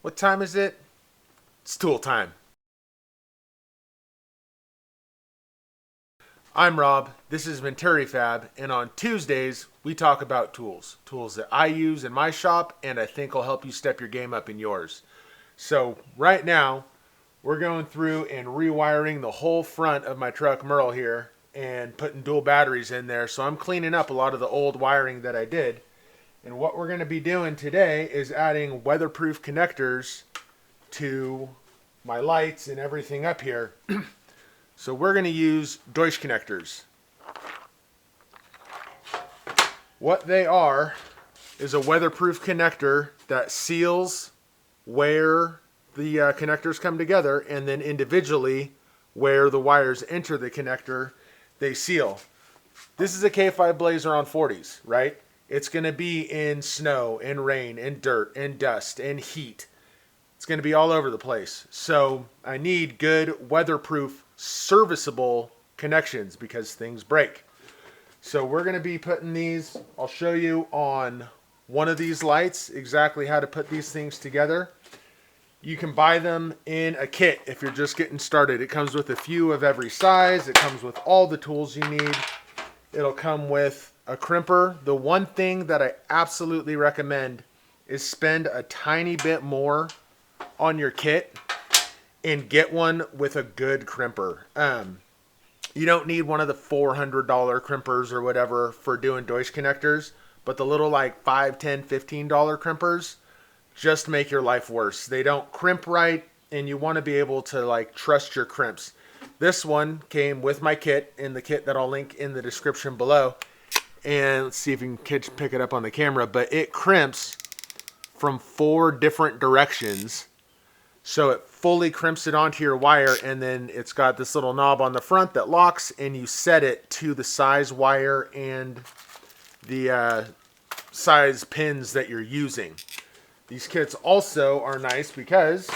What time is it? It's tool time. I'm Rob, this is Venturi Fab, and on Tuesdays we talk about tools. Tools that I use in my shop and I think will help you step your game up in yours. So right now we're going through and rewiring the whole front of my truck Merle here and putting dual batteries in there. So I'm cleaning up a lot of the old wiring that I did. And what we're going to be doing today is adding weatherproof connectors to my lights and everything up here. So we're going to use Deutsch connectors. What they are is a weatherproof connector that seals where the connectors come together, and then individually where the wires enter the connector, they seal. This is a K5 Blazer on 40s, right? It's going to be in snow, and rain, and dirt, and dust, and heat. It's going to be all over the place. So I need good weatherproof, serviceable connections because things break. So we're going to be putting these, I'll show you on one of these lights exactly how to put these things together. You can buy them in a kit if you're just getting started. It comes with a few of every size. It comes with all the tools you need. It'll come with a crimper. The one thing that I absolutely recommend is spend a tiny bit more on your kit and get one with a good crimper. You don't need one of the $400 crimpers or whatever for doing Deutsch connectors, but the little like $5, $10, $15 crimpers just make your life worse. They don't crimp right, and you want to be able to like trust your crimps. This one came with my kit, in the kit that I'll link in the description below. And let's see if you can pick it up on the camera, but it crimps from 4 different directions. So it fully crimps it onto your wire, and then it's got this little knob on the front that locks, and you set it to the size wire and the size pins that you're using. These kits also are nice because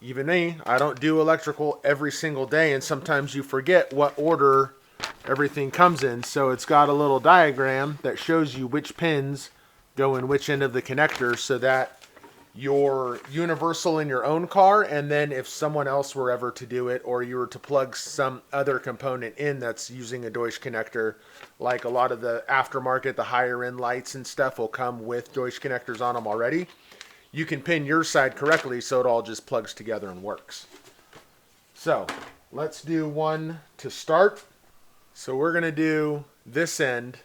even me, I don't do electrical every single day, and sometimes you forget what order everything comes in. So it's got a little diagram that shows you which pins go in which end of the connector, so that you're universal in your own car, and then if someone else were ever to do it, or you were to plug some other component in that's using a Deutsch connector, like a lot of the aftermarket, the higher end lights and stuff will come with Deutsch connectors on them already. You can pin your side correctly so it all just plugs together and works. So let's do one to start. So we're going to do this end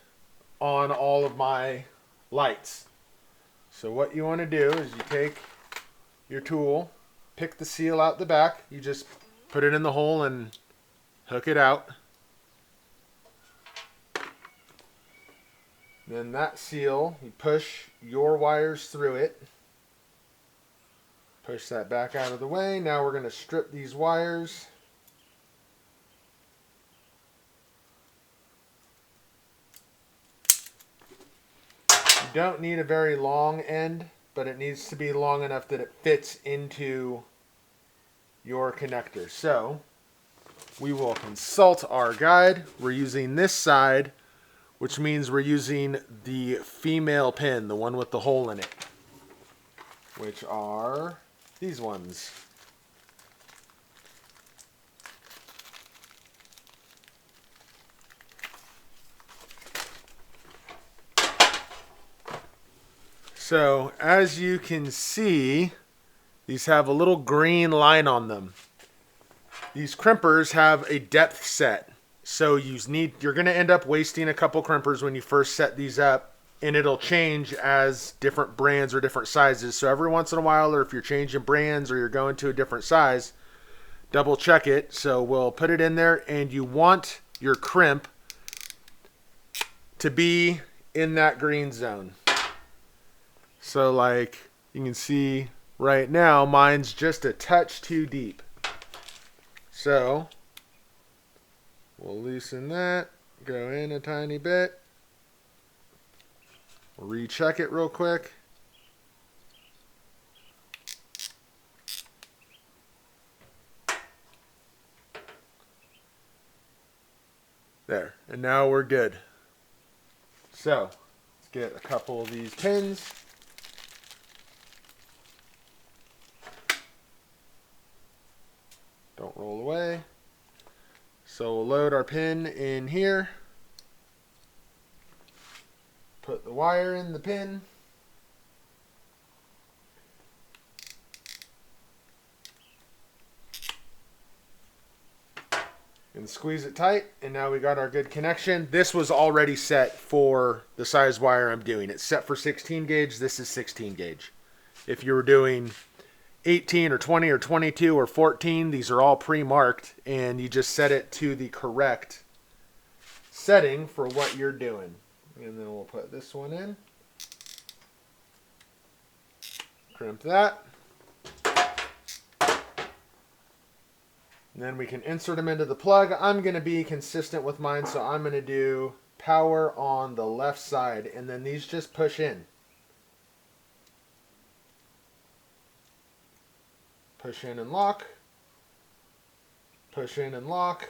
on all of my lights. So what you want to do is you take your tool, pick the seal out the back, you just put it in the hole and hook it out. Then that seal, you push your wires through it. Push that back out of the way. Now we're going to strip these wires. You don't need a very long end, but it needs to be long enough that it fits into your connector. So we will consult our guide. We're using this side, which means we're using the female pin, the one with the hole in it, which are these ones. So as you can see, these have a little green line on them. These crimpers have a depth set. So you're going to end up wasting a couple crimpers when you first set these up, and it'll change as different brands or different sizes. So every once in a while, or if you're changing brands or you're going to a different size, double check it. So we'll put it in there, and you want your crimp to be in that green zone. So like you can see right now, mine's just a touch too deep. So we'll loosen that, go in a tiny bit, recheck it real quick. There, and now we're good. So let's get a couple of these pins. Don't roll away. So we'll load our pin in here. Put the wire in the pin. And squeeze it tight, and now we got our good connection. This was already set for the size wire I'm doing. It's set for 16 gauge. This is 16 gauge. If you were doing 18 or 20 or 22 or 14, these are all pre-marked, and you just set it to the correct setting for what you're doing. And then we'll put this one in. Crimp that. And then we can insert them into the plug. I'm going to be consistent with mine, so I'm going to do power on the left side, and then these just push in. Push in and lock. Push in and lock.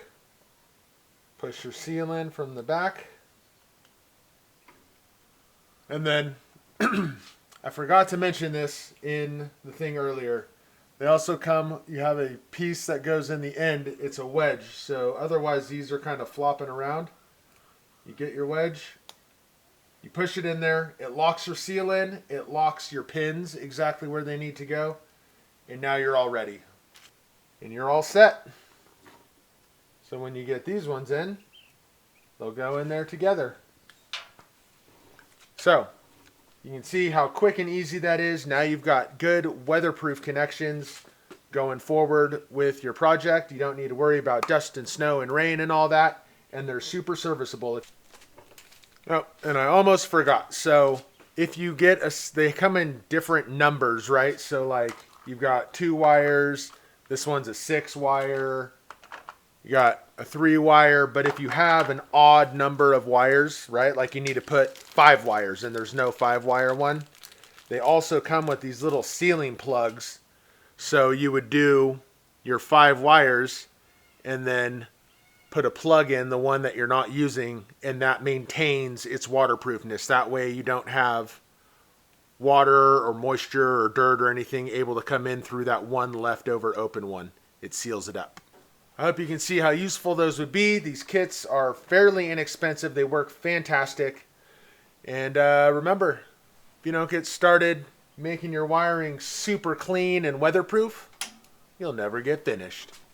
Push your seal in from the back. And then, I forgot to mention this in the thing earlier. They also come, you have a piece that goes in the end. It's a wedge. So otherwise these are kind of flopping around. You get your wedge. You push it in there. It locks your seal in. It locks your pins exactly where they need to go. And now you're all ready. And you're all set. So when you get these ones in, they'll go in there together. So you can see how quick and easy that is. Now you've got good weatherproof connections going forward with your project. You don't need to worry about dust and snow and rain and all that. And they're super serviceable. Oh, and I almost forgot. So if you get they come in different numbers, right? So like you've got 2 wires. This one's a 6 wire. You got a 3 wire, but if you have an odd number of wires, right? Like you need to put 5 wires and there's no 5 wire one. They also come with these little sealing plugs. So you would do your 5 wires and then put a plug in, the one that you're not using, and that maintains its waterproofness. That way you don't have water or moisture or dirt or anything able to come in through that one leftover open one. It seals it up. I hope you can see how useful those would be. These kits are fairly inexpensive. They work fantastic. And remember, if you don't get started making your wiring super clean and weatherproof, you'll never get finished.